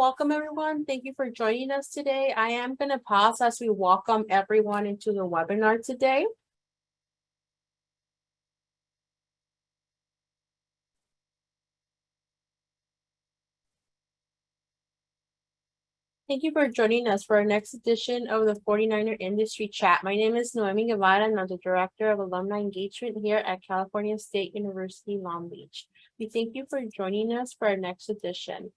Welcome, everyone. Thank you for joining us today. I am going to pause as we welcome everyone into the webinar today. Thank you for joining us for our next edition of the 49er Industry Chat. My name is Noemi Guevara, and I'm the Director of Alumni Engagement here at California State University, Long Beach. We thank you for joining us for our next edition.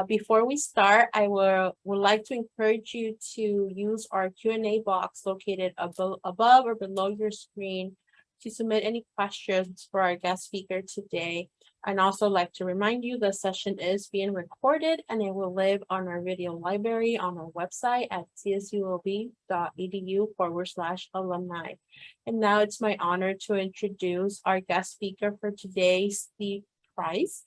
Before we start, I would like to encourage you to use our Q&A box located above or below your screen to submit any questions for our guest speaker today. I'd also like to remind you the session is being recorded and it will live on our video library on our website at csulb.edu/alumni. And now it's my honor to introduce our guest speaker for today, Steve Price,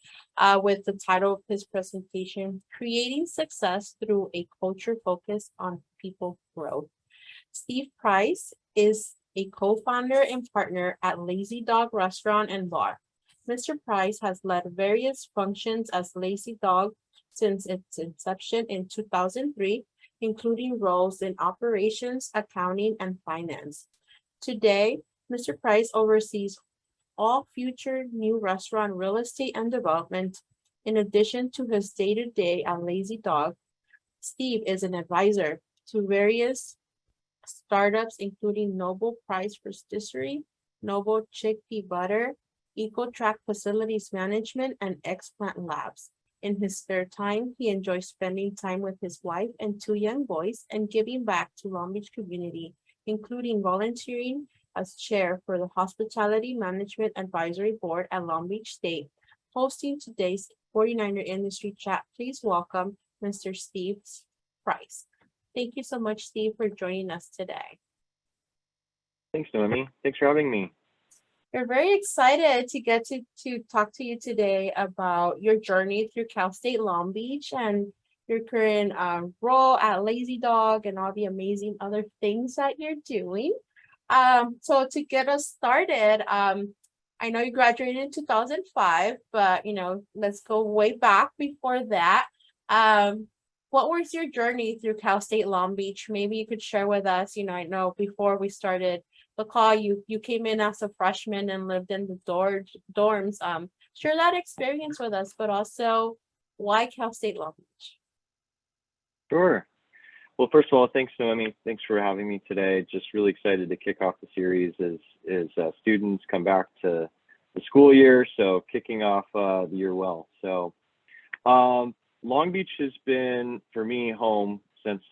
with the title of his presentation, Creating Success Through a Culture Focused on People Growth. Steve Price is a co-founder and partner at Lazy Dog Restaurant and Bar. Mr. Price has led various functions as Lazy Dog since its inception in 2003, including roles in operations, accounting, and finance. Today, Mr. Price oversees all future new restaurant real estate and development. In addition to his day-to-day at Lazy Dog, Steve is an advisor to various startups, including Noble Bird Rotisserie, Noble Chickpea Butter, Ecotrak Facilities Management, and Explant Labs. In his spare time, he enjoys spending time with his wife and 2 young boys and giving back to Long Beach community, including volunteering as chair for the Hospitality Management Advisory Board at Long Beach State. Hosting today's 49er Industry Chat, please welcome Mr. Steve Price. Thank you so much, Steve, for joining us today. Thanks, Noemi. Thanks for having me. We're very excited to get to talk to you today about your journey through Cal State Long Beach and your current role at Lazy Dog and all the amazing other things that you're doing. So to get us started, I know you graduated in 2005, but let's go way back before that. What was your journey through Cal State Long Beach? Maybe you could share with us. I know before we started the call, you came in as a freshman and lived in the dorms. Share that experience with us, but also why Cal State Long Beach? Sure. Well, first of all, thanks, Noemi. Thanks for having me today. Just really excited to kick off the series as students come back to the school year. So kicking off the year well. So Long Beach has been, for me, home since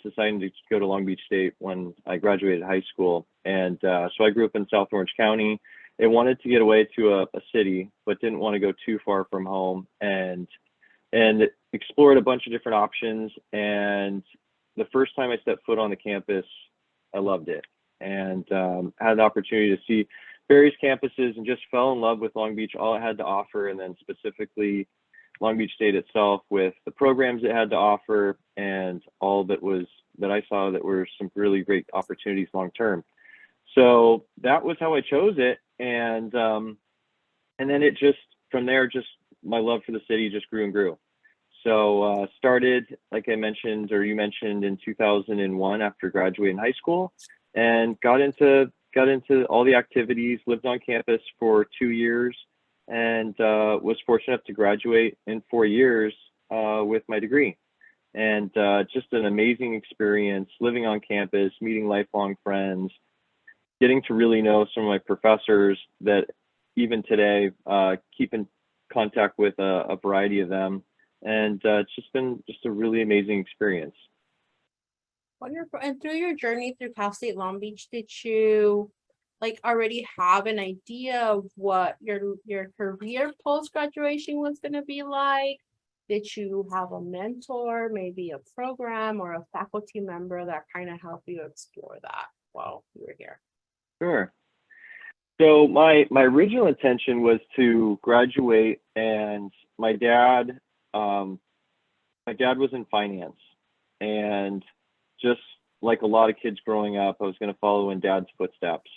deciding to go to Long Beach State when I graduated high school. And so I grew up in South Orange County. I wanted to get away to a city, but didn't want to go too far from home, and explored a bunch of different options. And the first time I stepped foot on the campus, I loved it, and had the opportunity to see various campuses and just fell in love with Long Beach, all it had to offer, and then specifically Long Beach State itself with the programs it had to offer and all that I saw that were some really great opportunities long term. So that was how I chose it, and then it just from there, just my love for the city just grew and grew. So started, like I mentioned, or you mentioned, in 2001 after graduating high school, and got into all the activities, lived on campus for 2 years, and was fortunate enough to graduate in 4 years with my degree. And just an amazing experience living on campus, meeting lifelong friends, getting to really know some of my professors that even today keep in contact with a variety of them. And it's just been just a really amazing experience. Wonderful. And through your journey through Cal State Long Beach, did you already have an idea of what your career post-graduation was going to be like? Did you have a mentor, maybe a program or a faculty member that kind of helped you explore that while you were here? Sure. So my original intention was to graduate, and my dad was in finance, and just like a lot of kids growing up, I was going to follow in Dad's footsteps,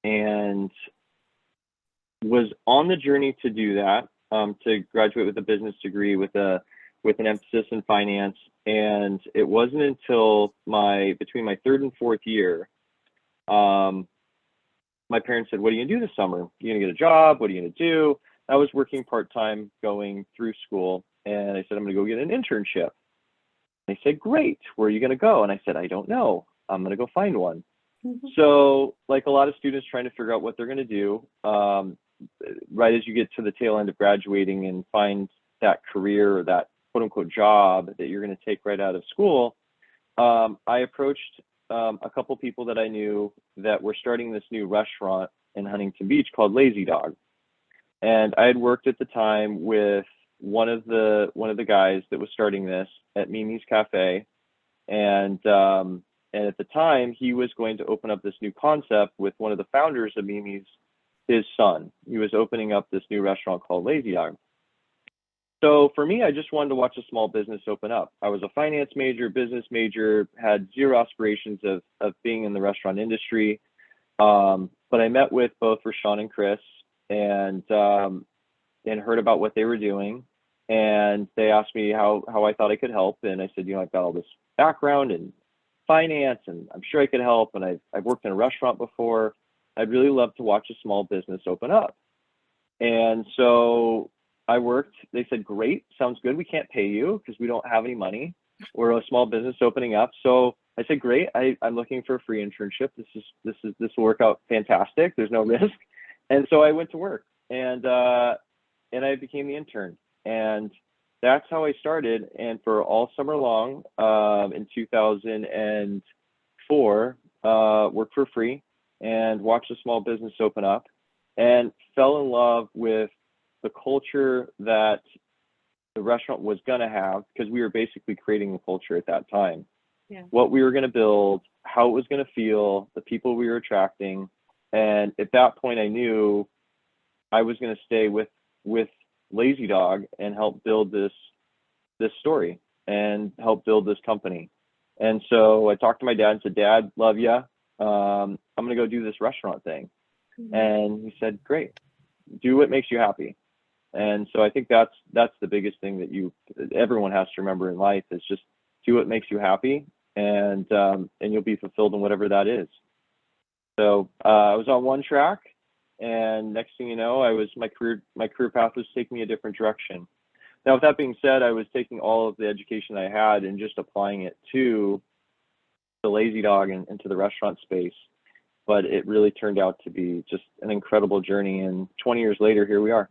and was on the journey to do that, to graduate with a business degree with a with an emphasis in finance. And it wasn't until between my third and fourth year, my parents said, "What are you gonna do this summer? You gonna get a job? What are you gonna do?" I was working part-time going through school, and I said, "I'm gonna go get an internship." They said, "Great, where are you gonna go?" And I said, "I don't know. I'm gonna go find one." So like a lot of students trying to figure out what they're gonna do, right as you get to the tail end of graduating and find that career or that quote unquote job that you're gonna take right out of school, I approached a couple people that I knew that were starting this new restaurant in Huntington Beach called Lazy Dog. And I had worked at the time with one of the guys that was starting this at Mimi's Cafe. And at the time he was going to open up this new concept with one of the founders of Mimi's, his son. He was opening up this new restaurant called Lazy Dog. So for me, I just wanted to watch a small business open up. I was a finance major, business major, had zero aspirations of being in the restaurant industry. But I met with both Rashawn and Chris and heard about what they were doing. And they asked me how I thought I could help. And I said, I've got all this background in finance and I'm sure I could help. And I've worked in a restaurant before. I'd really love to watch a small business open up. And so I worked. They said, "Great, sounds good. We can't pay you because we don't have any money. We're a small business opening up." So I said, "Great. I'm looking for a free internship. This will work out fantastic. There's no risk." And so I went to work and I became the intern. And that's how I started. And for all summer long, in 2004, worked for free and watched a small business open up and fell in love with the culture that the restaurant was going to have, because we were basically creating the culture at that time. Yeah. What we were going to build, how it was going to feel, the people we were attracting. And at that point, I knew I was going to stay with Lazy Dog and help build this story and help build this company. And so I talked to my dad and said, "Dad, love ya. I'm going to go do this restaurant thing." Mm-hmm. And he said, "Great, do what makes you happy." And so I think that's the biggest thing that everyone has to remember in life is just do what makes you happy, and you'll be fulfilled in whatever that is. So I was on one track, and next thing you know, my career path was taking me a different direction. Now, with that being said, I was taking all of the education I had and just applying it to the Lazy Dog and to the restaurant space. But it really turned out to be just an incredible journey. And 20 years later, here we are.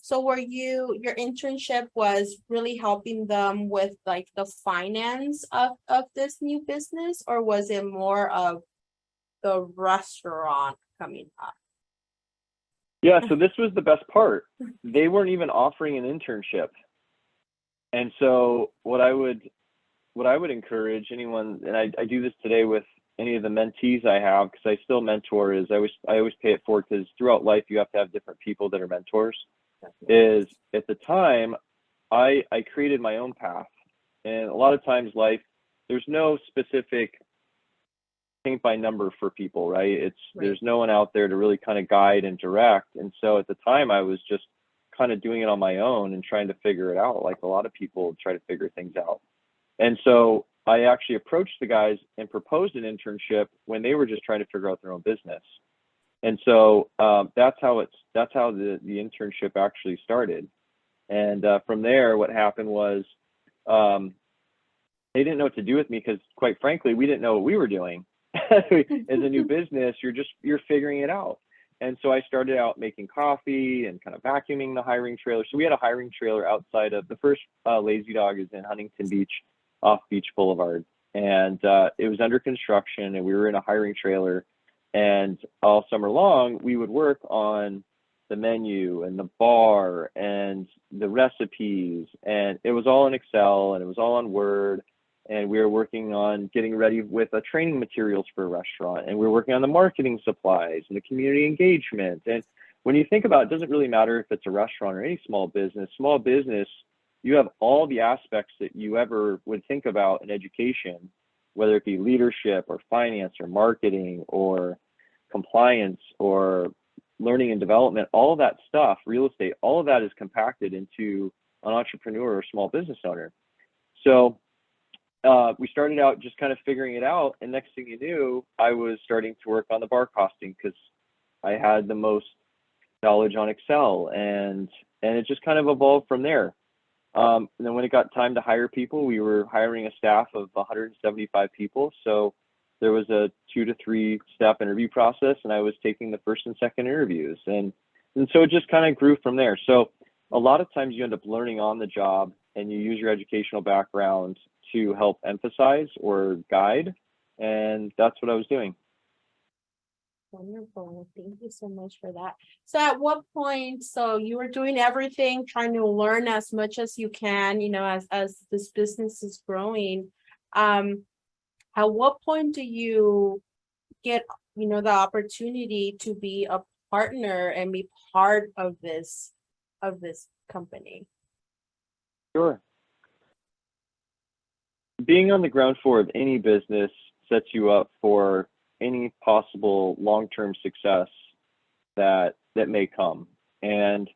So your internship was really helping them with like the finance of this new business, or was it more of the restaurant coming up? Yeah, so this was the best part. They weren't even offering an internship. And so what I would encourage anyone, and I do this today with any of the mentees I have, because I still mentor, is I always pay it forward, because throughout life you have to have different people that are mentors. Is at the time I created my own path, and a lot of times life, there's no specific paint by number for people, right? There's no one out there to really kind of guide and direct. And so at the time I was just kind of doing it on my own and trying to figure it out, like a lot of people try to figure things out. And so I actually approached the guys and proposed an internship when they were just trying to figure out their own business. And so that's how the internship actually started. And from there, what happened was they didn't know what to do with me, because quite frankly, we didn't know what we were doing. As a new business, you're figuring it out. And so I started out making coffee and kind of vacuuming the hiring trailer. So we had a hiring trailer outside of the first Lazy Dog is in Huntington Beach off Beach Boulevard. And it was under construction, and we were in a hiring trailer. And all summer long, we would work on the menu and the bar and the recipes. And it was all in Excel, and it was all on Word. And we were working on getting ready with training materials for a restaurant. And we were working on the marketing supplies and the community engagement. And when you think about it, it doesn't really matter if it's a restaurant or any small business, you have all the aspects that you ever would think about in education, whether it be leadership or finance or marketing or compliance or learning and development, all of that stuff, real estate, all of that is compacted into an entrepreneur or small business owner. So we started out just kind of figuring it out, and next thing you knew, I was starting to work on the bar costing because I had the most knowledge on Excel, and it just kind of evolved from there. And then when it got time to hire people, we were hiring a staff of 175 people. So there was a 2 to 3 step interview process, and I was taking the first and second interviews, and so it just kind of grew from there. So a lot of times you end up learning on the job, and you use your educational background to help emphasize or guide, and that's what I was doing. Wonderful. Thank you so much for that. So at what point, so you were doing everything, trying to learn as much as you can, as this business is growing. At what point do you get, the opportunity to be a partner and be part of this company? Sure. Being on the ground floor of any business sets you up for any possible long-term success that may come. And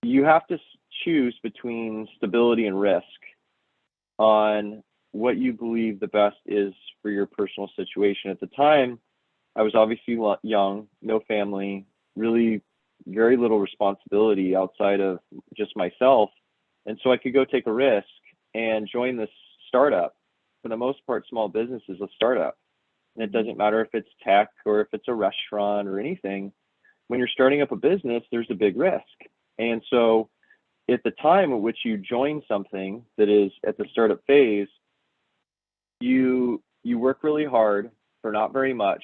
you have to choose between stability and risk on what you believe the best is for your personal situation. At the time, I was obviously young, no family, really very little responsibility outside of just myself. And so I could go take a risk and join this startup. For the most part, small business is a startup. And it doesn't matter if it's tech or if it's a restaurant or anything. When you're starting up a business, there's a big risk. And so at the time at which you join something that is at the startup phase, you work really hard for not very much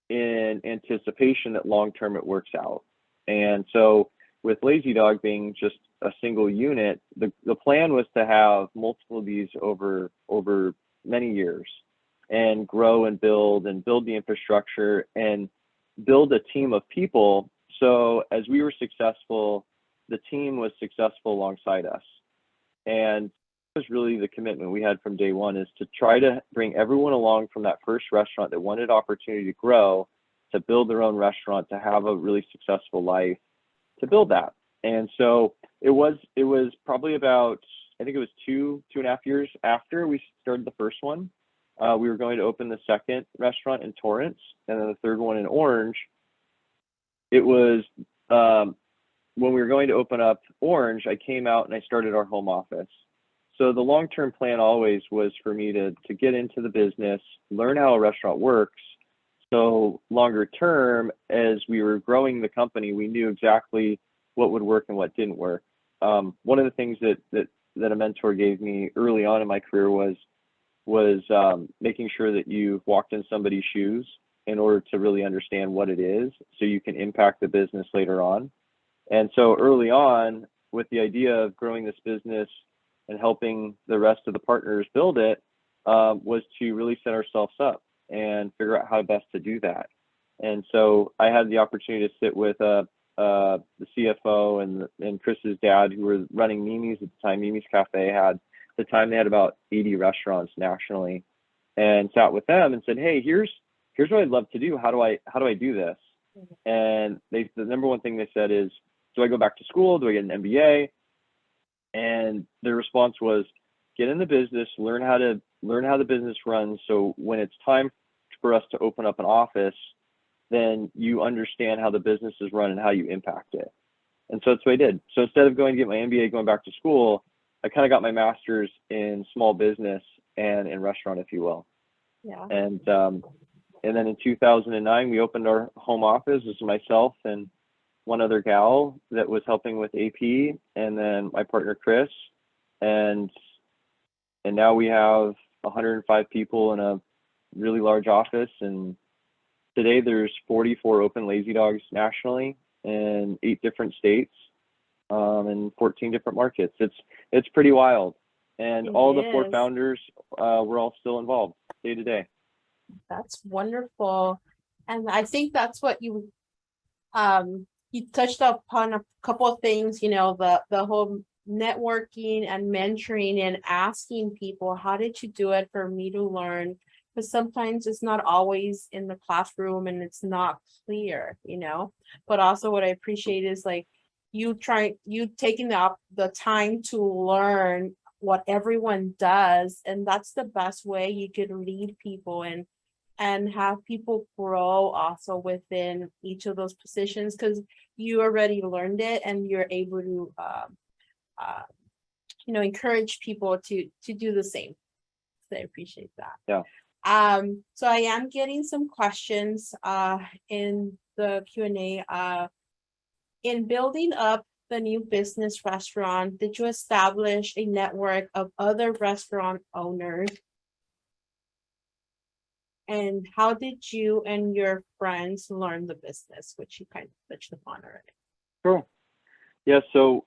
in anticipation that long-term it works out. And so with Lazy Dog being just a single unit, the plan was to have multiple of these over many years and grow and build the infrastructure and build a team of people. So as we were successful, the team was successful alongside us. And that was really the commitment we had from day one, is to try to bring everyone along from that first restaurant that wanted opportunity to grow, to build their own restaurant, to have a really successful life, to build that. And so it was probably about, I think it was 2.5 years after we started the first one. We were going to open the second restaurant in Torrance and then the third one in Orange. It was when we were going to open up Orange, I came out and I started our home office. So the long-term plan always was for me to get into the business, learn how a restaurant works. So longer term, as we were growing the company, we knew exactly what would work and what didn't work. One of the things that a mentor gave me early on in my career was making sure that you walked in somebody's shoes in order to really understand what it is, so you can impact the business later on. And so early on, with the idea of growing this business and helping the rest of the partners build it, was to really set ourselves up and figure out how best to do that. And so I had the opportunity to sit with the CFO and Chris's dad, who were running Mimi's at the time. Mimi's Cafe at the time they had about 80 restaurants nationally, and sat with them and said, "Hey, here's what I'd love to do. How do I do this?" And the number one thing they said is, "Do I go back to school? Do I get an MBA?" And their response was, "Get in the business, learn how the business runs, so when it's time for us to open up an office, then you understand how the business is run and how you impact it." And so that's what I did. So instead of going to get my MBA, going back to school, I kind of got my master's in small business and in restaurant, if you will. Yeah. And then in 2009, we opened our home office. This was myself and one other gal that was helping with AP, and then my partner Chris, and now we have 105 people in a really large office. And today there's 44 open Lazy Dogs nationally in 8 different states, and 14 different markets. It's pretty wild. And all the 4 founders, we're all still involved day to day. That's wonderful. And I think that's what you touched upon a couple of things, the whole networking and mentoring and asking people, how did you do it for me to learn? Because sometimes it's not always in the classroom and it's not clear, but also what I appreciate is like you taking the time to learn what everyone does, and that's the best way you could lead people and have people grow also within each of those positions, because you already learned it and you're able to uh, encourage people to do the same. So I appreciate that. Yeah. So I am getting some questions in the Q&A. In building up the new business restaurant, did you establish a network of other restaurant owners? And how did you and your friends learn the business, which you kind of touched upon already? Sure. Yeah, so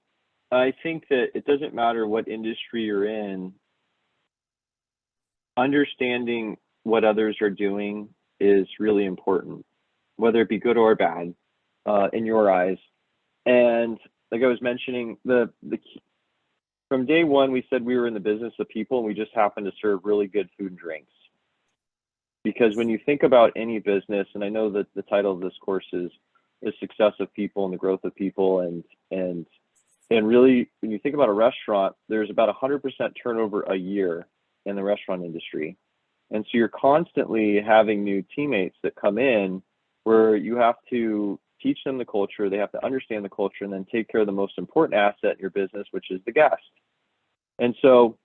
I think that it doesn't matter what industry you're in, understanding what others are doing is really important, whether it be good or bad, in your eyes. And like I was mentioning, from day one, we said we were in the business of people, and we just happened to serve really good food and drinks. Because when you think about any business, and I know that the title of this course is the success of people and the growth of people, and really, when you think about a restaurant, there's about 100% turnover a year in the restaurant industry. And so you're constantly having new teammates that come in where you have to teach them the culture, they have to understand the culture, and then take care of the most important asset in your business, which is the guest. And so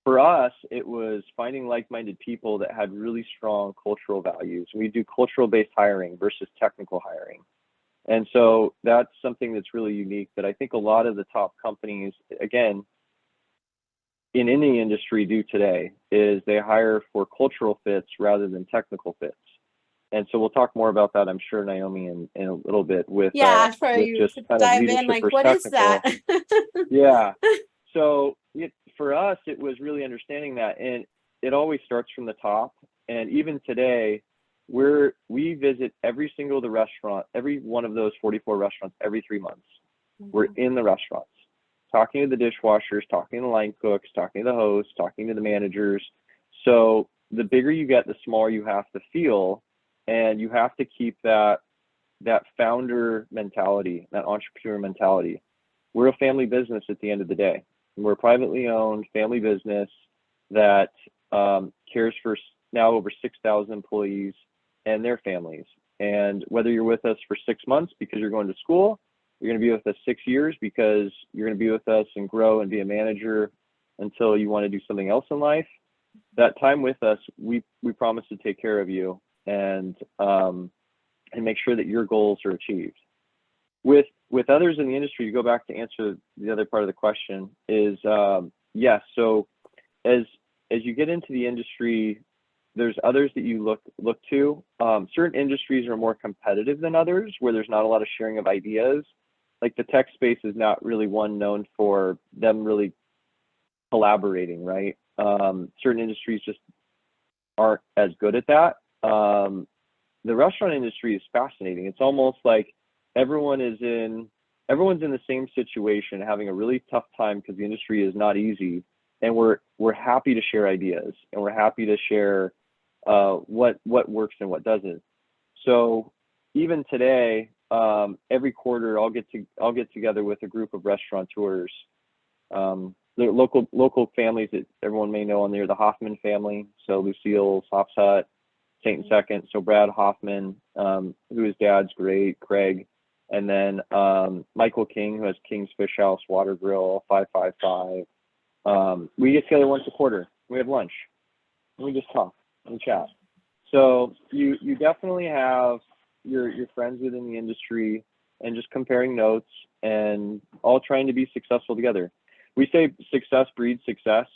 for us, it was finding like-minded people that had really strong cultural values. We do cultural-based hiring versus technical hiring. And so that's something that's really unique that I think a lot of the top companies, again, in any industry do today, is they hire for cultural fits rather than technical fits. And so we'll talk more about that, I'm sure, Naomi, in a little bit with for with you just to kind of dive leadership in, like, versus what is technical. that? Yeah. So for us, it was really understanding that, and it always starts from the top. And even today, we visit every single every one of those 44 restaurants every 3 months. We're in the restaurants, talking to the dishwashers, talking to the line cooks, talking to the hosts, talking to the managers. So the bigger you get, the smaller you have to feel, and you have to keep that founder mentality, that entrepreneur mentality. We're a family business at the end of the day. We're a privately owned family business that cares for now over 6,000 employees and their families. And whether you're with us for 6 months because you're going to school, you're going to be with us 6 years because you're going to be with us and grow and be a manager until you want to do something else in life. That time with us, we promise to take care of you and make sure that your goals are achieved. With others in the industry, to go back to answer the other part of the question, is yes. So as you get into the industry, there's others that you look to. Certain industries are more competitive than others, where there's not a lot of sharing of ideas. Like the tech space is not really one known for them really collaborating, right? Certain industries just aren't as good at that. The restaurant industry is fascinating. It's almost like everyone's in the same situation, having a really tough time because the industry is not easy, and we're happy to share ideas, and we're happy to share what works and what doesn't. So even today, every quarter I'll get together with a group of restaurateurs. The local families that everyone may know on there, the Hoffman family, so Lucille, Hops Hut, Saint and Second, so Brad Hoffman, who his dad's great, Craig, and then Michael King, who has King's Fish House, Water Grill, 555. We get together once a quarter. We have lunch, and we just talk and chat. So you definitely have your friends within the industry, and just comparing notes and all trying to be successful together. We say success breeds success.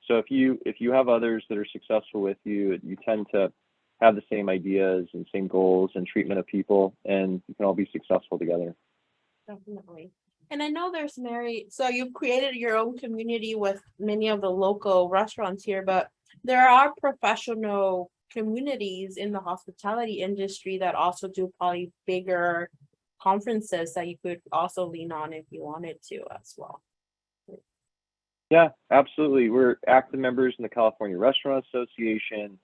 So if you have others that are successful with you, you tend to have the same ideas and same goals and treatment of people, and you can all be successful together. Definitely. And I know there's so you've created your own community with many of the local restaurants here, but there are professional communities in the hospitality industry that also do probably bigger conferences that you could also lean on if you wanted to as well. Yeah, absolutely. We're active members in the California Restaurant Association.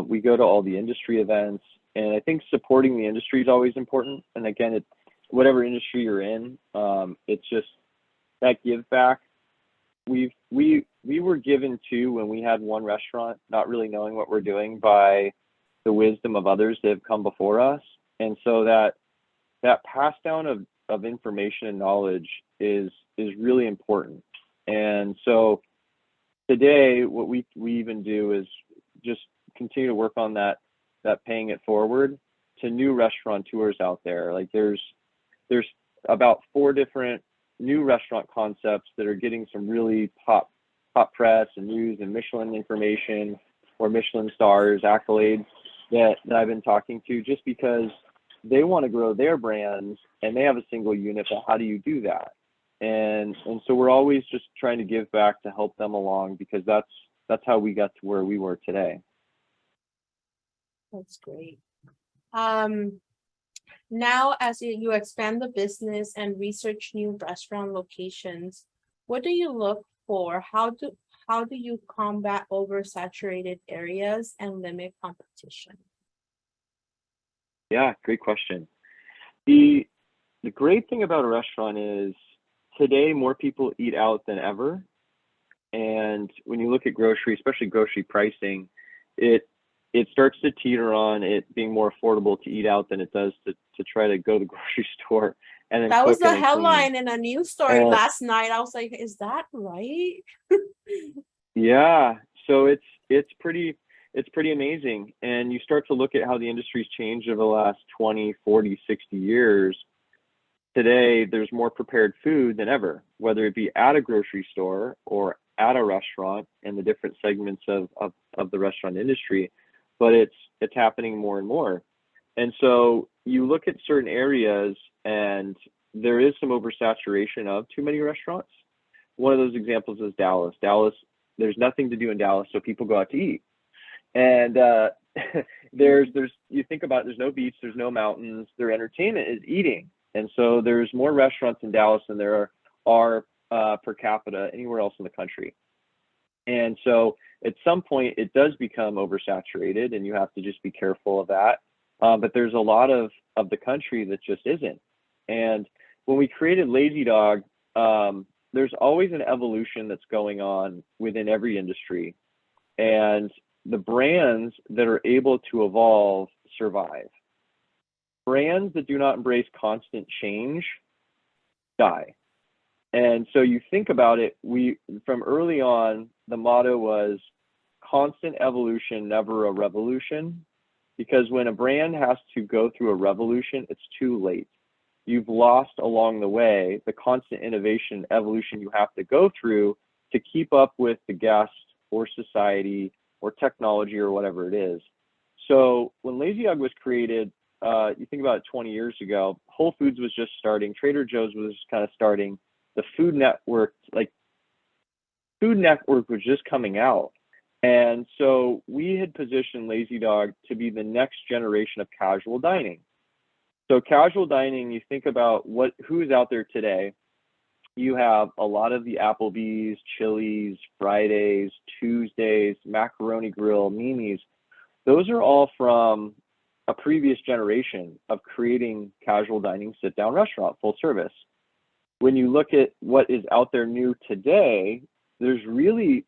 We go to all the industry events, and I think supporting the industry is always important. And again, whatever industry you're in, it's just that give back. We were given to when we had one restaurant, not really knowing what we're doing, by the wisdom of others that have come before us. And so that pass down of information and knowledge is really important. And so today, what we even do is just continue to work on that paying it forward to new restaurateurs out there. Like there's about 4 different new restaurant concepts that are getting some really pop press and news and Michelin information or Michelin stars, accolades that I've been talking to, just because they want to grow their brands and they have a single unit, but how do you do that? And so we're always just trying to give back to help them along, because that's how we got to where we were today. That's great. Now, as you expand the business and research new restaurant locations, what do you look for? How do you combat oversaturated areas and limit competition? Yeah, great question. The great thing about a restaurant is today more people eat out than ever. And when you look at grocery, especially grocery pricing, it starts to teeter on it being more affordable to eat out than it does to try to go to the grocery store and then That was cook the and headline clean. in a news story And last night. I was like, is that right? yeah, so it's pretty amazing. And you start to look at how the industry's changed over the last 20, 40, 60 years. Today, there's more prepared food than ever, whether it be at a grocery store or at a restaurant and the different segments of the restaurant industry, but it's happening more and more. And so you look at certain areas and there is some oversaturation of too many restaurants. One of those examples is Dallas. Dallas, there's nothing to do in Dallas, so people go out to eat. And there's you think about it, there's no beach, there's no mountains, their entertainment is eating. And so there's more restaurants in Dallas than there are per capita anywhere else in the country. And so at some point it does become oversaturated and you have to just be careful of that. But there's a lot of the country that just isn't. And when we created Lazy Dog, there's always an evolution that's going on within every industry. And the brands that are able to evolve survive. Brands that do not embrace constant change die. And so you think about it, from early on, the motto was constant evolution, never a revolution, because when a brand has to go through a revolution, it's too late. You've lost along the way the constant innovation, evolution you have to go through to keep up with the guest or society or technology or whatever it is. So when Lazy Dog was created, you think about it 20 years ago, Whole Foods was just starting, Trader Joe's was kind of starting, the Food Network was just coming out. And so we had positioned Lazy Dog to be the next generation of casual dining. So casual dining, you think about who's out there today. You have a lot of the Applebee's, Chili's, Fridays, Tuesdays, Macaroni Grill, Mimi's. Those are all from a previous generation of creating casual dining, sit-down restaurant, full service. When you look at what is out there new today, there's really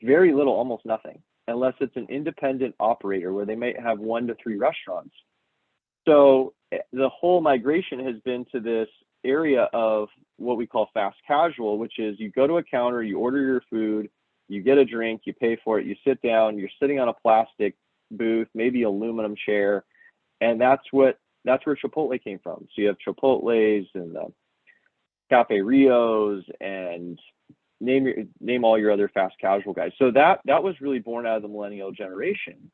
very little, almost nothing, unless it's an independent operator where they might have 1 to 3 restaurants. So the whole migration has been to this area of what we call fast casual, which is you go to a counter, you order your food, you get a drink, you pay for it, you sit down, you're sitting on a plastic booth, maybe aluminum chair, and that's where Chipotle came from. So you have Chipotle's and the Cafe Rios and name all your other fast casual guys. So that was really born out of the millennial generation.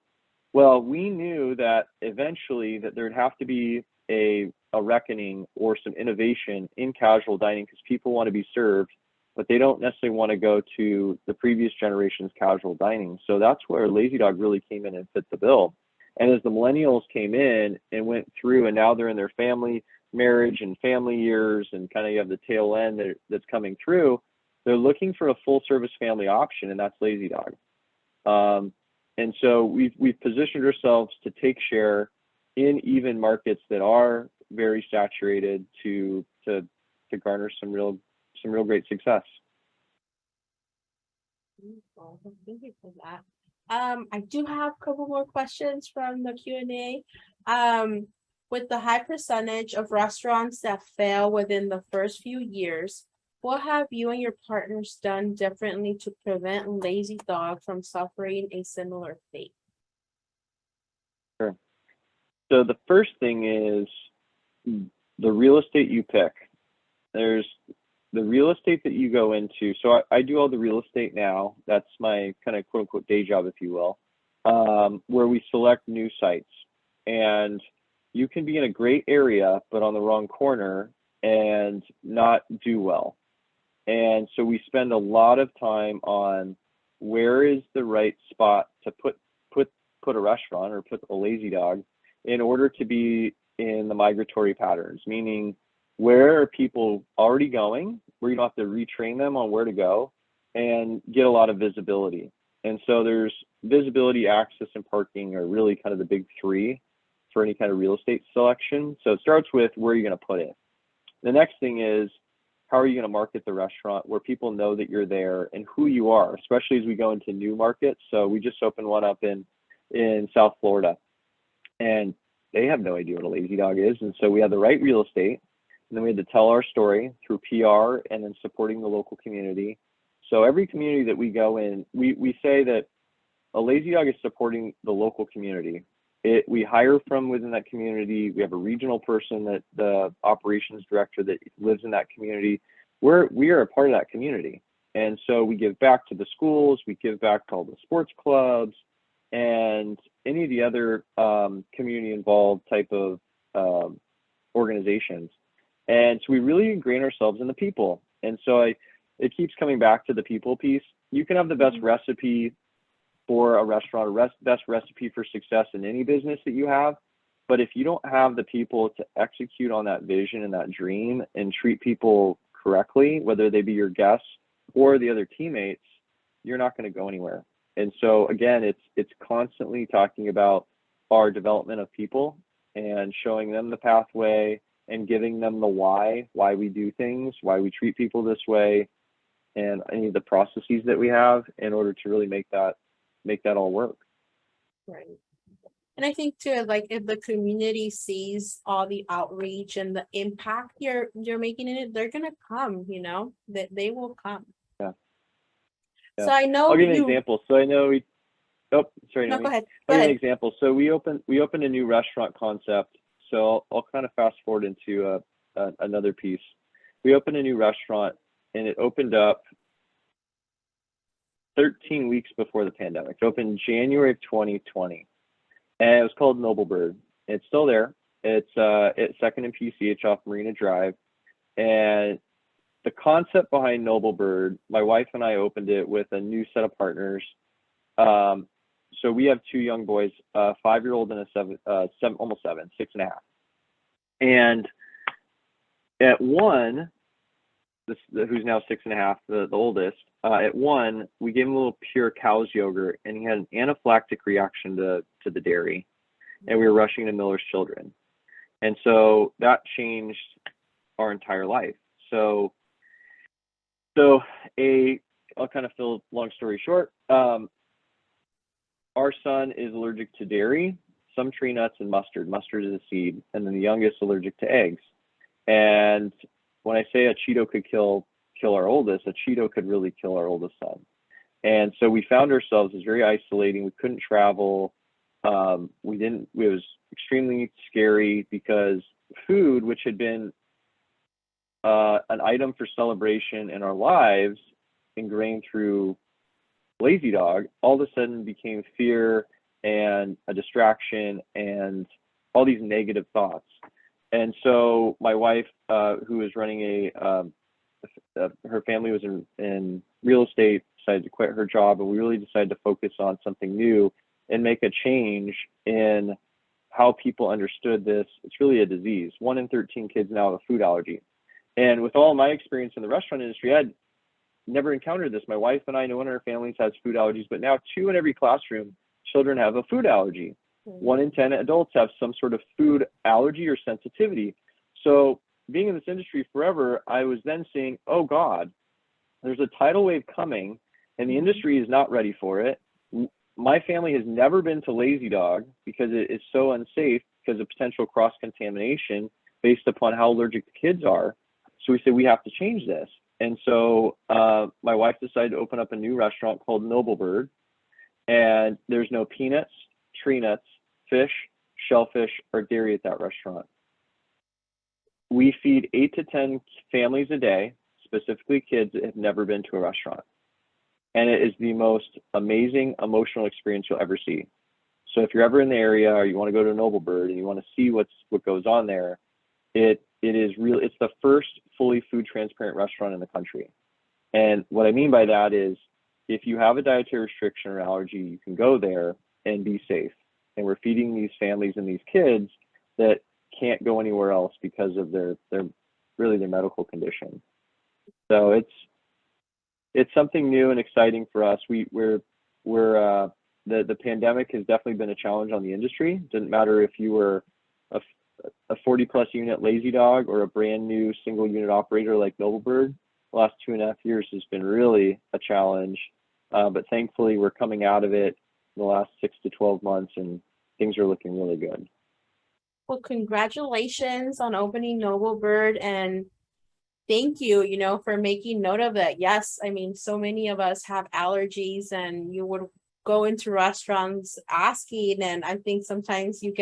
Well, we knew that eventually that there'd have to be a reckoning or some innovation in casual dining, because people want to be served, but they don't necessarily want to go to the previous generation's casual dining. So that's where Lazy Dog really came in and fit the bill. And as the millennials came in and went through, and now they're in their family, marriage and family years, and kind of you have the tail end that's coming through, they're looking for a full service family option, and that's Lazy Dog. And so we've positioned ourselves to take share in even markets that are very saturated to garner some real great success. Well, thank you for that. I do have a couple more questions from the Q&A. With the high percentage of restaurants that fail within the first few years, what have you and your partners done differently to prevent Lazy Dog from suffering a similar fate? Sure. So the first thing is the real estate you pick. There's the real estate that you go into. So I do all the real estate now. That's my kind of quote unquote day job, if you will, where we select new sites. And you can be in a great area, but on the wrong corner and not do well. And so we spend a lot of time on where is the right spot to put a restaurant or put a Lazy Dog in order to be in the migratory patterns, meaning where are people already going, where you don't have to retrain them on where to go and get a lot of visibility. And so there's visibility, access, and parking are really kind of the big three for any kind of real estate selection. So it starts with where you're going to put it. The next thing is, how are you going to market the restaurant where people know that you're there and who you are, especially as we go into new markets. So we just opened one up in South Florida, and they have no idea what a Lazy Dog is. And so we had the right real estate, and then we had to tell our story through PR and then supporting the local community. So every community that we go in, we say that a Lazy Dog is supporting the local community. We hire from within that community. We have a regional person, that the operations director that lives in that community. We are a part of that community. And so we give back to the schools, we give back to all the sports clubs and any of the other community involved type of organizations. And so we really ingrain ourselves in the people. And so it keeps coming back to the people piece. You can have the best recipe for a restaurant, best recipe for success in any business that you have. But if you don't have the people to execute on that vision and that dream and treat people correctly, whether they be your guests or the other teammates, you're not going to go anywhere. And so again, it's constantly talking about our development of people and showing them the pathway and giving them the why we do things, why we treat people this way, and any of the processes that we have in order to really make that all work. Right. And I think too, like if the community sees all the outreach and the impact you're making in it, they're gonna come, that they will come. Yeah. So I know I'll give you an example. So I know No, go ahead. I'll give you an example. So we opened a new restaurant concept. So I'll kind of fast forward into another piece. We opened a new restaurant, and it opened up 13 weeks before the pandemic. It opened January of 2020, and it was called Noble Bird. It's still there. It's 2nd and PCH off Marina Drive, and the concept behind Noble Bird, my wife and I opened it with a new set of partners. So we have two young boys, a 5-year-old and a almost 7, 6.5. And at one, who's now 6.5, the oldest, at one, we gave him a little pure cow's yogurt, and he had an anaphylactic reaction to the dairy, and we were rushing to Miller's Children. And so that changed our entire life. So I'll kind of fill long story short. Our son is allergic to dairy, some tree nuts, and mustard. Mustard is a seed. And then the youngest allergic to eggs. And when I say a Cheeto could kill our oldest, a Cheeto could really kill our oldest son. And so we found ourselves as very isolating. We couldn't travel. It was extremely scary because food, which had been an item for celebration in our lives, ingrained through Lazy Dog, all of a sudden became fear and a distraction and all these negative thoughts. And so my wife, who was running her family was in real estate, decided to quit her job, and we really decided to focus on something new and make a change in how people understood this. It's really a disease. 1 in 13 kids now have a food allergy. And with all my experience in the restaurant industry, I'd never encountered this. My wife and I, no one in our families has food allergies, but now 2 in every classroom, children have a food allergy. 1 in 10 adults have some sort of food allergy or sensitivity. So being in this industry forever, I was then seeing, oh God, there's a tidal wave coming and the industry is not ready for it. My family has never been to Lazy Dog because it is so unsafe because of potential cross-contamination based upon how allergic the kids are. So we said, we have to change this. And so my wife decided to open up a new restaurant called Noble Bird. And there's no peanuts, tree nuts, fish, shellfish, or dairy at that restaurant. We feed 8 to 10 families a day, specifically kids that have never been to a restaurant. And it is the most amazing emotional experience you'll ever see. So if you're ever in the area or you want to go to a Noble Bird and you want to see what goes on there, it is real. It's the first fully food transparent restaurant in the country. And what I mean by that is if you have a dietary restriction or allergy, you can go there and be safe. And we're feeding these families and these kids that can't go anywhere else because of their medical condition. So it's something new and exciting for us. The pandemic has definitely been a challenge on the industry. It doesn't matter if you were a 40 plus unit Lazy Dog or a brand new single unit operator like Noble Bird. The last 2.5 years has been really a challenge, but thankfully we're coming out of it in the last 6 to 12 months and things are looking really good. Well, congratulations on opening Noble Bird, and thank you, for making note of it. Yes, I mean, so many of us have allergies and you would go into restaurants asking, and I think sometimes you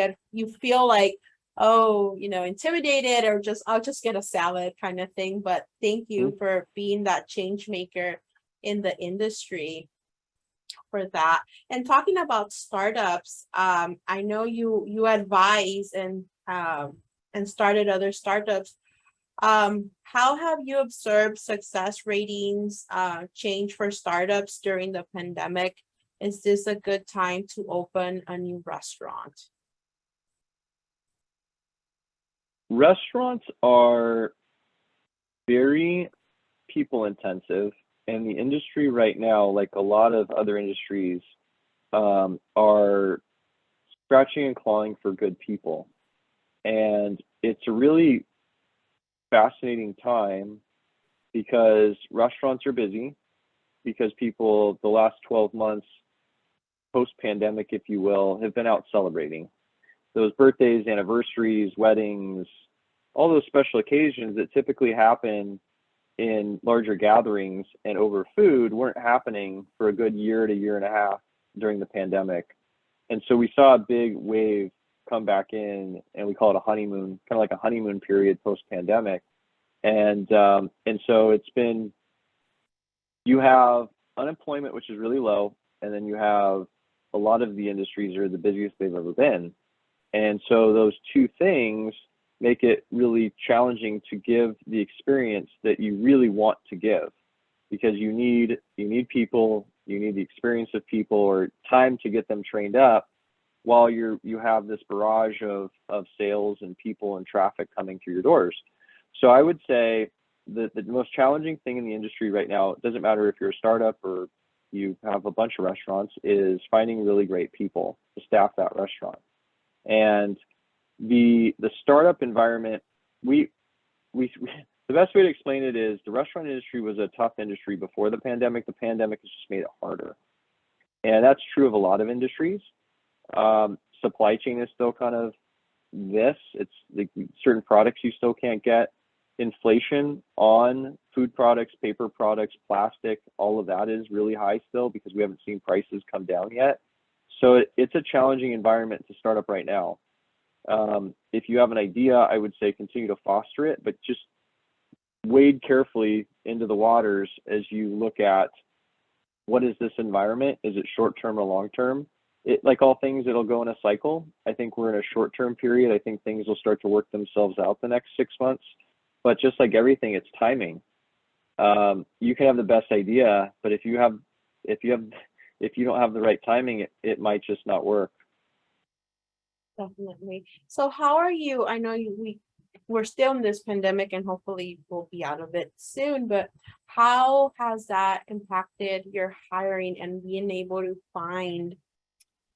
feel like, oh, intimidated or I'll just get a salad kind of thing. But thank you for being that change maker in the industry for that. And talking about startups, I know you advise and started other startups. How have you observed success ratings change for startups during the pandemic? Is this a good time to open a new restaurant? Restaurants are very people intensive, and the industry right now, like a lot of other industries, are scratching and clawing for good people. And it's a really fascinating time because restaurants are busy, because people the last 12 months post-pandemic, if you will, have been out celebrating. Those birthdays, anniversaries, weddings, all those special occasions that typically happen in larger gatherings and over food weren't happening for a good year to year and a half during the pandemic. And so we saw a big wave come back in, and we call it a honeymoon, kind of like a honeymoon period post-pandemic. And so it's been, you have unemployment, which is really low, and then you have a lot of the industries are the busiest they've ever been. And so those two things make it really challenging to give the experience that you really want to give, because you need people, you need the experience of people or time to get them trained up while you have this barrage of sales and people and traffic coming through your doors. So I would say that the most challenging thing in the industry right now, it doesn't matter if you're a startup or you have a bunch of restaurants, is finding really great people to staff that restaurant. And the startup environment, the best way to explain it is the restaurant industry was a tough industry before the pandemic. The pandemic has just made it harder. And that's true of a lot of industries. Supply chain is still kind of this. It's like certain products you still can't get. Inflation on food products, paper products, plastic, all of that is really high still because we haven't seen prices come down yet. So it's a challenging environment to start up right now. If you have an idea, I would say continue to foster it, but just wade carefully into the waters as you look at what is this environment? Is it short-term or long-term? Like all things, it'll go in a cycle. I think we're in a short-term period. I think things will start to work themselves out the next 6 months. But just like everything, it's timing. You can have the best idea, but if you don't have the right timing, it might just not work. Definitely. So how are you? I know we're still in this pandemic and hopefully we'll be out of it soon, but how has that impacted your hiring and being able to find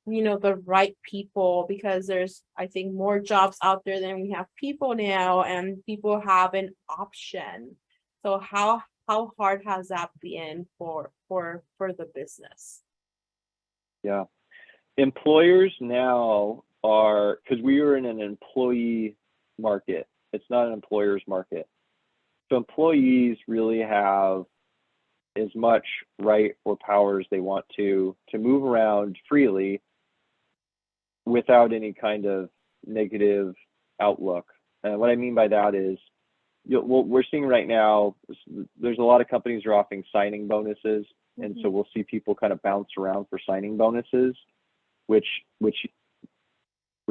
the right people, because there's, I think, more jobs out there than we have people now, and people have an option. So how hard has that been for the business? Yeah. Employers now are, because we are in an employee market, it's not an employer's market. So employees really have as much right or power as they want to move around freely without any kind of negative outlook. And what I mean by that is, what we're seeing right now, there's a lot of companies are offering signing bonuses, and so we'll see people kind of bounce around for signing bonuses, which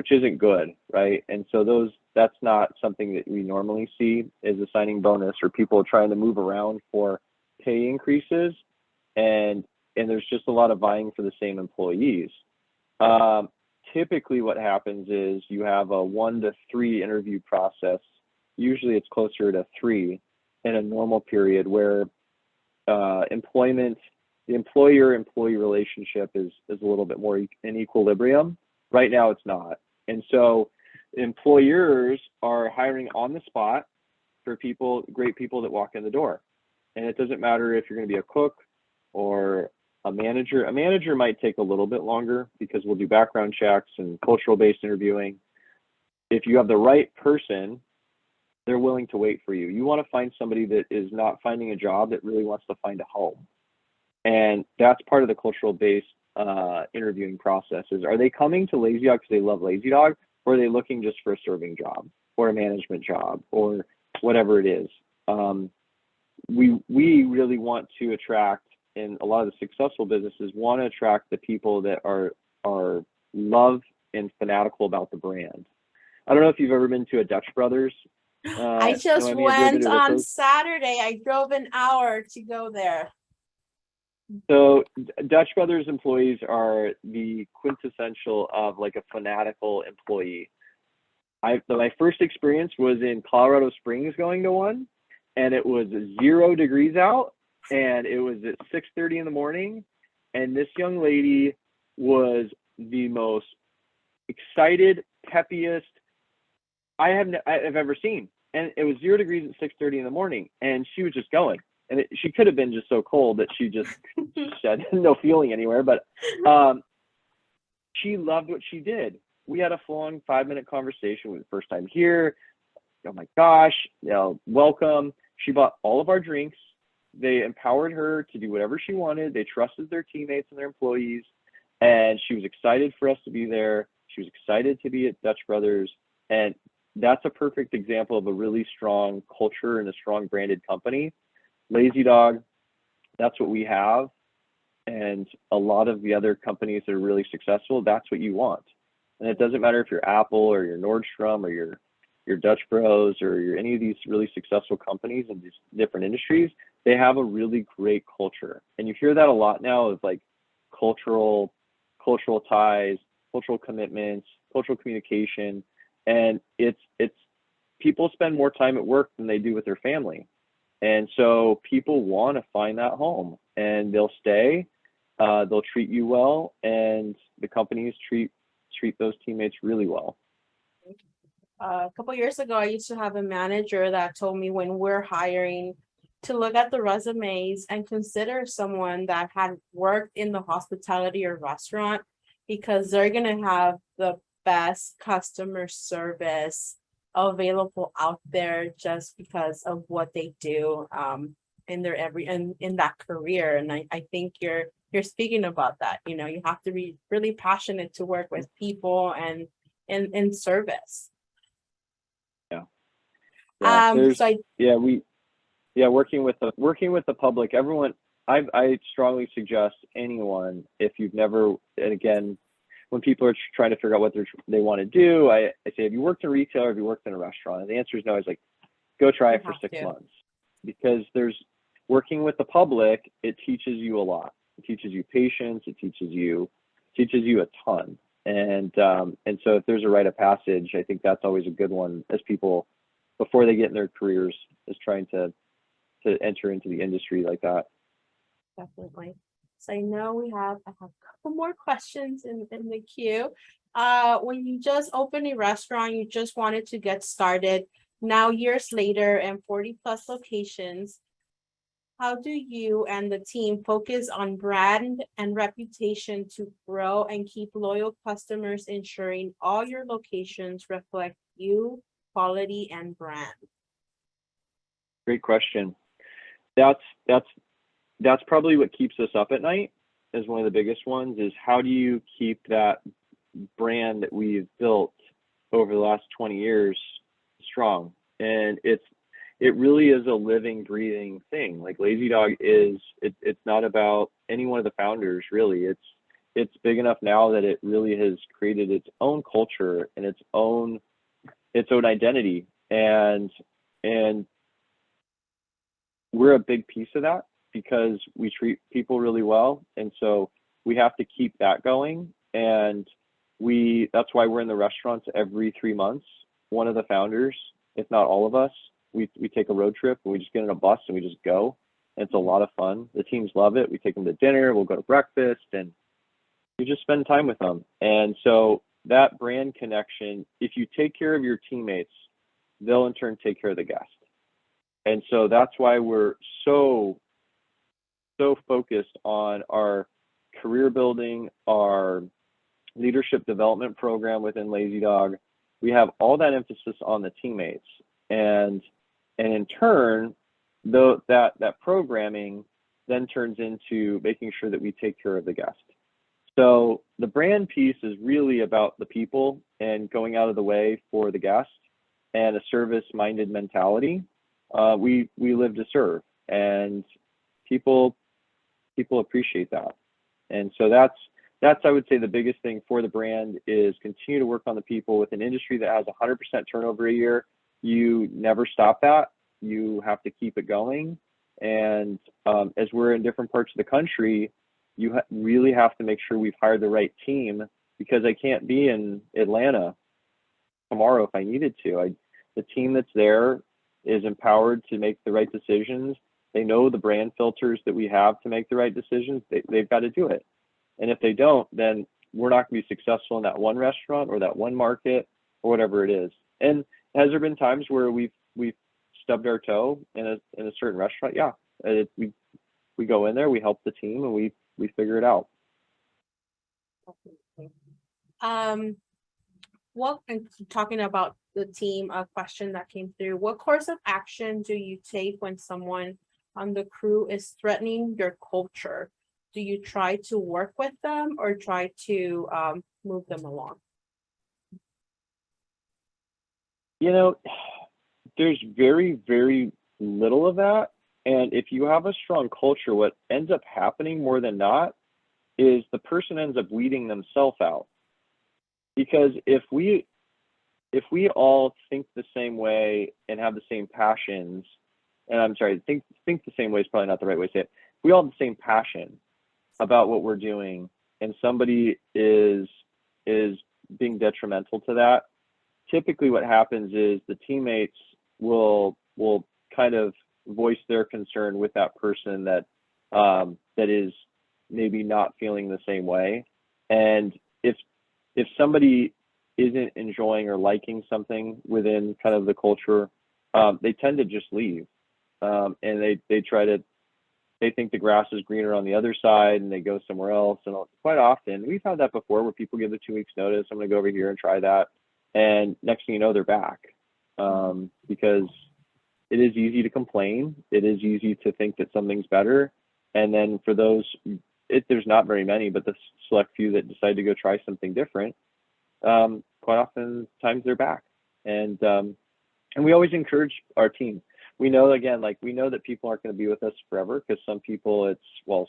isn't good, right? And so that's not something that we normally see, is a signing bonus or people trying to move around for pay increases, and there's just a lot of vying for the same employees. Typically what happens is you have a 1 to 3 interview process. Usually it's closer to 3 in a normal period, where the employer-employee relationship is a little bit more in equilibrium. Right now it's not. And so employers are hiring on the spot for great people that walk in the door. And it doesn't matter if you're going to be a cook or a manager. A manager might take a little bit longer because we'll do background checks and cultural-based interviewing. If you have the right person, they're willing to wait for you. You want to find somebody that is not finding a job, that really wants to find a home. And that's part of the cultural-based interviewing processes. Are they coming to Lazy Dog because they love Lazy Dog, or are they looking just for a serving job or a management job or whatever it is? We really want to attract, and a lot of the successful businesses want to attract the people that are love and fanatical about the brand. I don't know if you've ever been to a Dutch Brothers. I just Noemi, have you ever been went to their on Saturday. I drove an hour to go there. So Dutch Brothers employees are the quintessential of like a fanatical employee. My first experience was in Colorado Springs going to one, and it was 0 degrees out, and it was at 6:30 in the morning, and this young lady was the most excited, peppiest I've ever seen. And it was 0 degrees at 6:30 in the morning, and she was just going. And she could have been just so cold that she just had no feeling anywhere, but she loved what she did. We had a full-on 5-minute conversation. With the first time here. Oh my gosh, welcome. She bought all of our drinks. They empowered her to do whatever she wanted. They trusted their teammates and their employees, and she was excited for us to be there. She was excited to be at Dutch Brothers, and that's a perfect example of a really strong culture and a strong branded company. Lazy Dog, that's what we have. And a lot of the other companies that are really successful, that's what you want. And it doesn't matter if you're Apple or you're Nordstrom or you're Dutch Bros or you're any of these really successful companies in these different industries, they have a really great culture. And you hear that a lot now of like cultural ties, cultural commitments, cultural communication. And it's people spend more time at work than they do with their family. And so people want to find that home, and they'll stay, they'll treat you well, and the companies treat those teammates really well. A couple years ago, I used to have a manager that told me, when we're hiring, to look at the resumes and consider someone that had worked in the hospitality or restaurant, because they're going to have the best customer service available out there just because of what they do in that career. And I think you're speaking about that. You have to be really passionate to work with people and in service. Working with the public, everyone, I strongly suggest anyone, if you've never, and again, when people are trying to figure out what they want to do, I say, have you worked in retail or have you worked in a restaurant? And the answer is no. I was like, go try it for 6 months, because working with the public, it teaches you a lot. It teaches you patience. It teaches you a ton. And so if there's a rite of passage, I think that's always a good one as people, before they get in their careers, is trying to enter into the industry like that. Definitely. So I know I have a couple more questions in the queue. When you just opened a restaurant, you just wanted to get started. Now, years later and 40 plus locations, how do you and the team focus on brand and reputation to grow and keep loyal customers, ensuring all your locations reflect you, quality, and brand? Great question. That's probably what keeps us up at night, is one of the biggest ones, is how do you keep that brand that we've built over the last 20 years strong? And it really is a living, breathing thing. Like Lazy Dog it's not about any one of the founders, really. It's big enough now that it really has created its own culture and its own identity. And we're a big piece of that because we treat people really well. And so we have to keep that going. And that's why we're in the restaurants every 3 months. One of the founders, if not all of us, we take a road trip and we just get in a bus and we just go. And it's a lot of fun. The teams love it. We take them to dinner, we'll go to breakfast, and you just spend time with them. And so that brand connection, if you take care of your teammates, they'll in turn take care of the guest. And so that's why we're so focused on our career building, our leadership development program within Lazy Dog. We have all that emphasis on the teammates, and in turn, that programming then turns into making sure that we take care of the guest. So the brand piece is really about the people and going out of the way for the guest, and a service-minded mentality. We live to serve, and people appreciate that. And so that's I would say the biggest thing for the brand is continue to work on the people. With an industry that has 100% turnover a year, you never stop that. You have to keep it going. And as we're in different parts of the country, you really have to make sure we've hired the right team, because I can't be in Atlanta tomorrow if I needed to. The team that's there is empowered to make the right decisions. They know the brand filters that we have to make the right decisions. They've got to do it. And if they don't, then we're not going to be successful in that one restaurant or that one market or whatever it is. And has there been times where we've stubbed our toe in a certain restaurant? Yeah, we go in there, we help the team, and we figure it out. And talking about the team, a question that came through: what course of action do you take when someone on the crew is threatening your culture? Do you try to work with them or try to move them along? There's very, very little of that. And if you have a strong culture, what ends up happening more than not is the person ends up weeding themselves out. Because if we all think the same way and have the same passions, and I'm sorry, think the same way is probably not the right way to say it. We all have the same passion about what we're doing, and somebody is being detrimental to that. Typically what happens is the teammates will kind of voice their concern with that person that is maybe not feeling the same way. And if somebody isn't enjoying or liking something within kind of the culture, they tend to just leave. And they think the grass is greener on the other side, and they go somewhere else. And quite often, we've had that before, where people give the 2 weeks notice, I'm going to go over here and try that. And next thing you know, they're back. Because it is easy to complain. It is easy to think that something's better. And then for those, there's not very many, but the select few that decide to go try something different, quite often times they're back. And we always encourage our team. We know, again, we know that people aren't going to be with us forever, because some people it's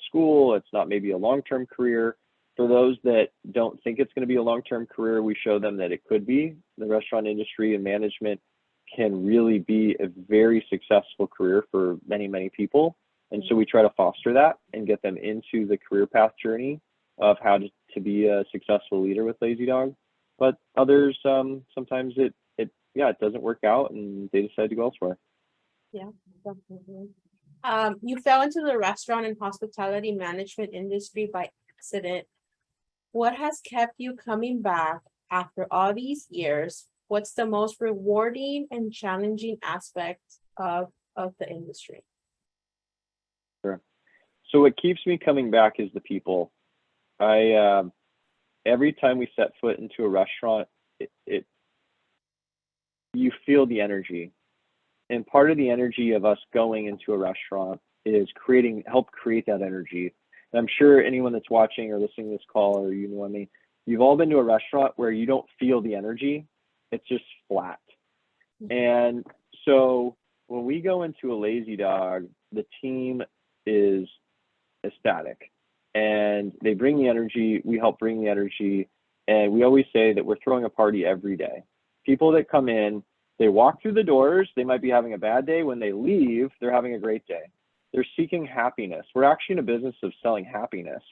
school, it's not maybe a long-term career. For those that don't think it's going to be a long-term career, we show them that it could be. The restaurant industry and management can really be a very successful career for many, many people. And so we try to foster that and get them into the career path journey of how to be a successful leader with Lazy Dog. But others, sometimes it doesn't work out and they decide to go elsewhere. Yeah, definitely. You fell into the restaurant and hospitality management industry by accident. What has kept you coming back after all these years? What's the most rewarding and challenging aspect of the industry? Sure. So what keeps me coming back is the people. I every time we set foot into a restaurant, you feel the energy. And part of the energy of us going into a restaurant is help create that energy. And I'm sure anyone that's watching or listening to this call, or you've all been to a restaurant where you don't feel the energy. It's just flat. And so when we go into a Lazy Dog, the team is ecstatic and they bring the energy, we help bring the energy. And we always say that we're throwing a party every day. People that come in, they walk through the doors, they might be having a bad day. When they leave, they're having a great day. They're seeking happiness. We're actually in a business of selling happiness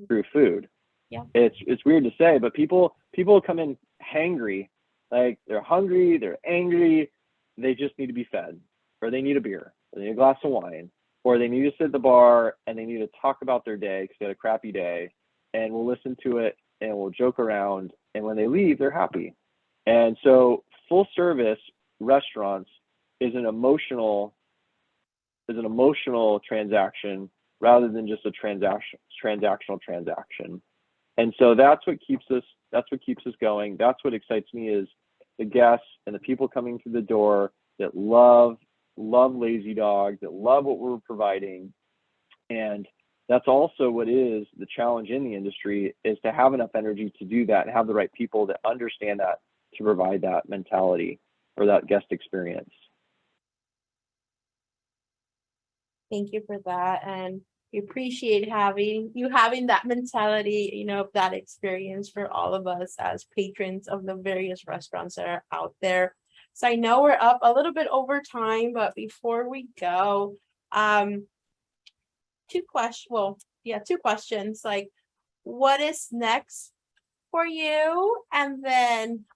through food. Yeah. It's weird to say, but people come in hangry, like they're hungry, they're angry, they just need to be fed, or they need a beer, or they need a glass of wine, or they need to sit at the bar and they need to talk about their day because they had a crappy day, and we'll listen to it and we'll joke around, and when they leave, they're happy. And so full service restaurants is an emotional transaction rather than just a transactional transaction. And so that's what keeps us going. That's what excites me, is the guests and the people coming through the door that love Lazy Dog, that love what we're providing. And that's also what is the challenge in the industry, is to have enough energy to do that and have the right people that understand that to provide that mentality or that guest experience. Thank you for that. And we appreciate having that mentality, that experience for all of us as patrons of the various restaurants that are out there. So I know we're up a little bit over time, but before we go, two questions. Like, what is next for you? And then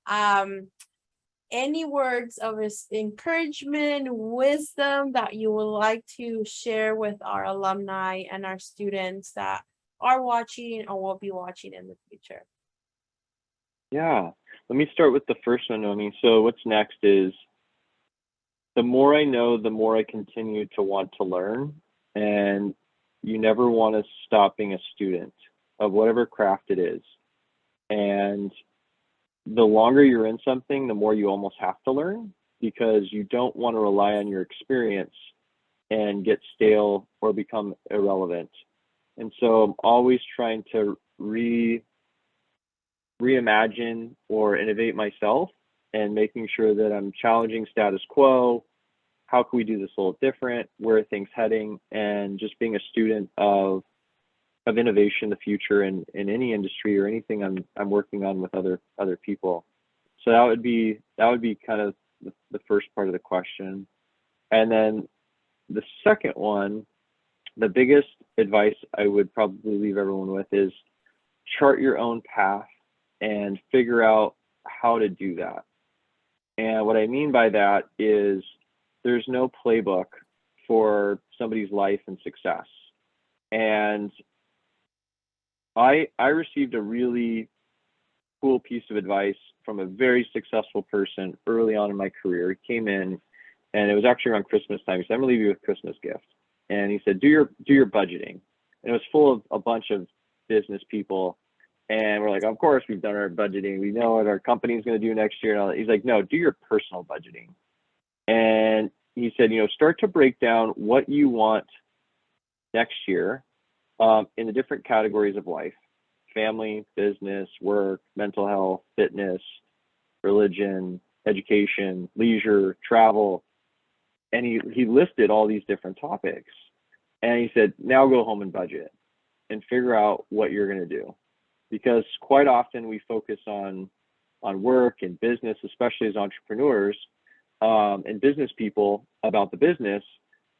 any words of encouragement, wisdom that you would like to share with our alumni and our students that are watching or will be watching in the future? Yeah, let me start with the first one, Nomi. So what's next is, the more I know, the more I continue to want to learn. And you never want to stop being a student of whatever craft it is. And the longer you're in something, the more you almost have to learn, because you don't want to rely on your experience and get stale or become irrelevant. And so I'm always trying to reimagine or innovate myself, and making sure that I'm challenging status quo. How can we do this a little different? Where are things heading? And just being a student of innovation in the future in any industry or anything I'm working on with other people. So that would be kind of the first part of the question. And then the second one, the biggest advice I would probably leave everyone with is chart your own path and figure out how to do that. And what I mean by that is, there's no playbook for somebody's life and success. And I received a really cool piece of advice from a very successful person early on in my career. He came in, and it was actually around Christmas time. He said, "I'm gonna leave you with a Christmas gift." And he said, do your budgeting. And it was full of a bunch of business people. And we're like, of course we've done our budgeting. We know what our company's gonna do next year. And all that. He's like, no, do your personal budgeting. And he said, start to break down what you want next year in the different categories of life: family, business, work, mental health, fitness, religion, education, leisure, travel. And he listed all these different topics. And he said, now go home and budget and figure out what you're going to do. Because quite often we focus on work and business, especially as entrepreneurs and business people, about the business,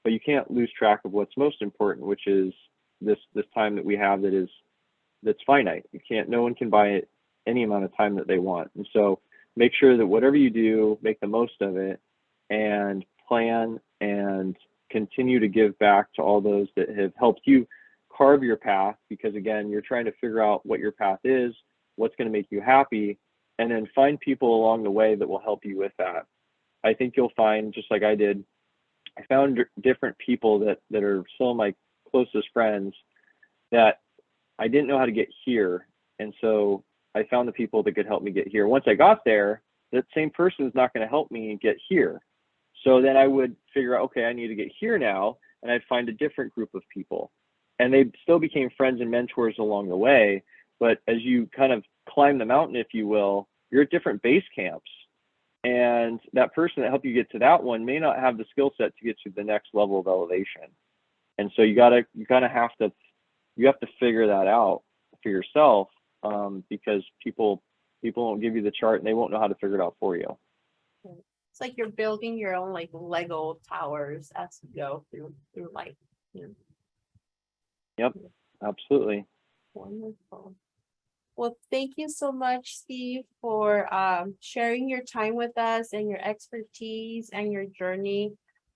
but you can't lose track of what's most important, which is this time that we have that's finite. No one can buy it any amount of time that they want. And so make sure that whatever you do, make the most of it, and plan and continue to give back to all those that have helped you carve your path, because again, you're trying to figure out what your path is, what's going to make you happy, and then find people along the way that will help you with that. I think you'll find, just like I did, I found different people that are some of my closest friends that I didn't know how to get here. And so I found the people that could help me get here. Once I got there, that same person is not going to help me get here. So then I would figure out, okay, I need to get here now, and I'd find a different group of people. And they still became friends and mentors along the way. But as you kind of climb the mountain, if you will, you're at different base camps. And that person that helped you get to that one may not have the skill set to get to the next level of elevation. And so you kind of have to figure that out for yourself, because people won't give you the chart and they won't know how to figure it out for you. It's like you're building your own like Lego towers as you go through life. Yeah. Yep, absolutely. Wonderful. Well, thank you so much, Steve, for sharing your time with us and your expertise and your journey.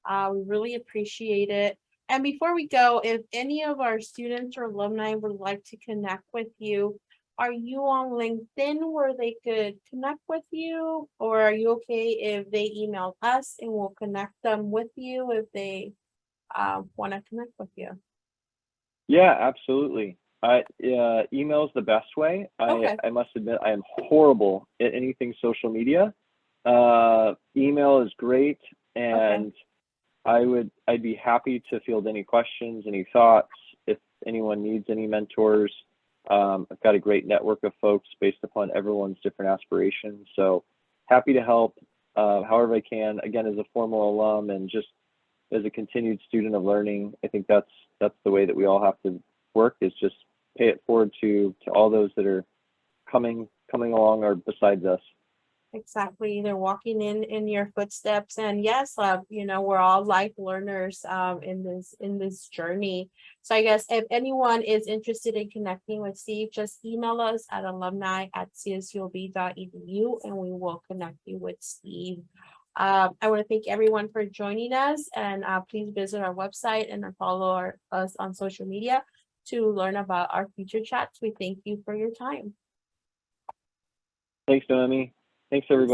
We really appreciate it. And before we go, if any of our students or alumni would like to connect with you, are you on LinkedIn where they could connect with you? Or are you okay if they email us and we'll connect them with you if they want to connect with you? Yeah, absolutely. Email is the best way. Okay. I must admit, I am horrible at anything social media. Email is great, and I'd be happy to field any questions, any thoughts, if anyone needs any mentors. I've got a great network of folks based upon everyone's different aspirations. So happy to help however I can. Again, as a former alum and just as a continued student of learning, I think that's the way that we all have to work, is just pay it forward to all those that are coming along or besides us. Exactly. They're walking in your footsteps. And yes, we're all life learners in this journey. So I guess if anyone is interested in connecting with Steve, just email us at alumni@csulb.edu and we will connect you with Steve. I want to thank everyone for joining us, and please visit our website and follow us on social media to learn about our future chats. We thank you for your time. Thanks, Noemi. Thanks, everybody.